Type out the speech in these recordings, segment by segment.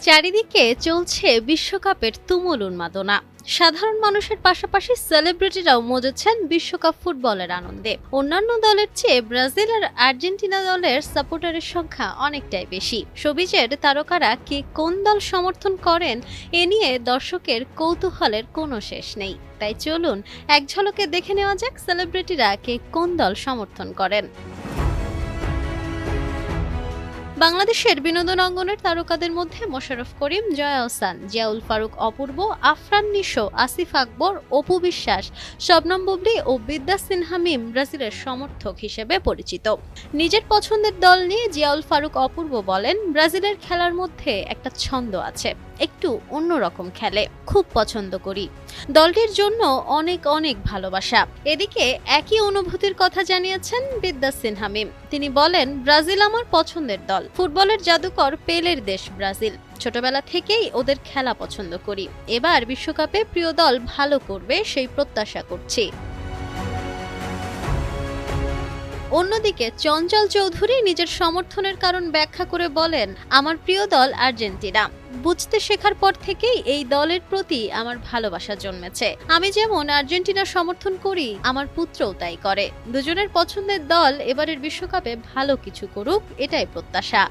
চারিদিকে চলছে বিশ্বকাপের তুমুল উন্মাদনা। সাধারণ মানুষের পাশাপাশি সেলিব্রিটিরাও মজেছেন বিশ্বকাপ ফুটবলের আনন্দে। অন্যান্য দলের চেয়ে ব্রাজিল আর আর্জেন্টিনা দলের সাপোর্টারের সংখ্যা অনেকটাই বেশি। সবিজের তারকারা কে কোন দল সমর্থন করেন এ নিয়ে দর্শকের কৌতূহলের কোনো শেষ নেই। তাই চলুন এক ঝলকে দেখে নেওয়া যাক সেলিব্রিটিরা কে কোন দল সমর্থন করেন। বাংলাদেশের বিনোদন অঙ্গনের তারকাদের মধ্যে মোশাররফ করিম, জয়া আহসান, জিয়াউল ফারুক অপূর্ব, আফরান নিশো, আসিফ আকবর, অপু বিশ্বাস, শবনম বুবলী ও বিদ্যা সিনহা মিম ব্রাজিলের সমর্থক হিসেবে পরিচিত। নিজের পছন্দের দল নিয়ে জিয়াউল ফারুক অপূর্ব বলেন, ব্রাজিলের খেলার মধ্যে একটা ছন্দ আছে, একটু অন্যরকম খেলে, খুব পছন্দ করি। দলটির জন্য অনেক অনেক ভালোবাসা। এদিকে একই অনুভূতির কথা জানিয়েছেন বিদ্যা সিনহা মিম। তিনি বলেন, ব্রাজিল আমার পছন্দের দল। ফুটবলের জাদুকর পেলের দেশ ব্রাজিল। ছোটবেলা থেকেই ওদের খেলা পছন্দ করি। এবার বিশ্বকাপে প্রিয় দল ভালো করবে সেই প্রত্যাশা করছি। অন্যদিকে চঞ্চল চৌধুরী নিজের সমর্থনের কারণ ব্যাখ্যা করে বলেন, আমার প্রিয় দল আর্জেন্টিনা। বুঝতে শেখার পর থেকেই এই দলের প্রতি আমার ভালোবাসা জন্মেছে। আমি যেমন আর্জেন্টিনা সমর্থন করি, আমার পুত্রও তাই করে। দুজনের পছন্দের দল এবারের বিশ্বকাপে ভালো কিছু করুক, এটাই প্রত্যাশা।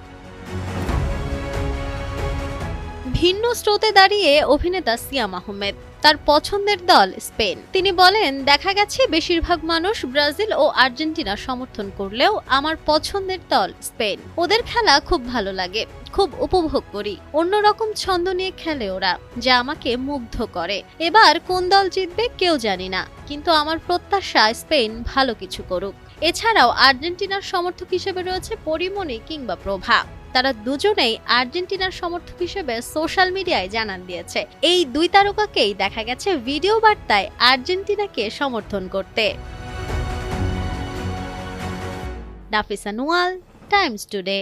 ভিন্ন স্রোতে দাঁড়িয়ে অভিনেতা সিয়াম আহমেদ। তার পছন্দের দল স্পেন। তিনি বলেন, দেখা গেছে বেশিরভাগ মানুষ ব্রাজিল ও আর্জেন্টিনা সমর্থন করলেও আমার পছন্দের দল স্পেন। ওদের খেলা খুব ভালো লাগে, খুব উপভোগ করি। অন্যরকম ছন্দ নিয়ে খেলে ওরা, যা আমাকে মুগ্ধ করে। এবার কোন দল জিতবে কেউ জানি না, কিন্তু আমার প্রত্যাশা স্পেন ভালো কিছু করুক। এছাড়াও আর্জেন্টিনার সমর্থক হিসেবে রয়েছে পরিমণি কিংবা প্রভা। তারা দুজনেই আর্জেন্টিনার সমর্থক হিসেবে সোশ্যাল মিডিয়ায় জানান দিয়েছে। এই দুই তারকাকেই দেখা গেছে ভিডিও বার্তায় আর্জেন্টিনাকে সমর্থন করতে। Nafisa Nuwal, Times today.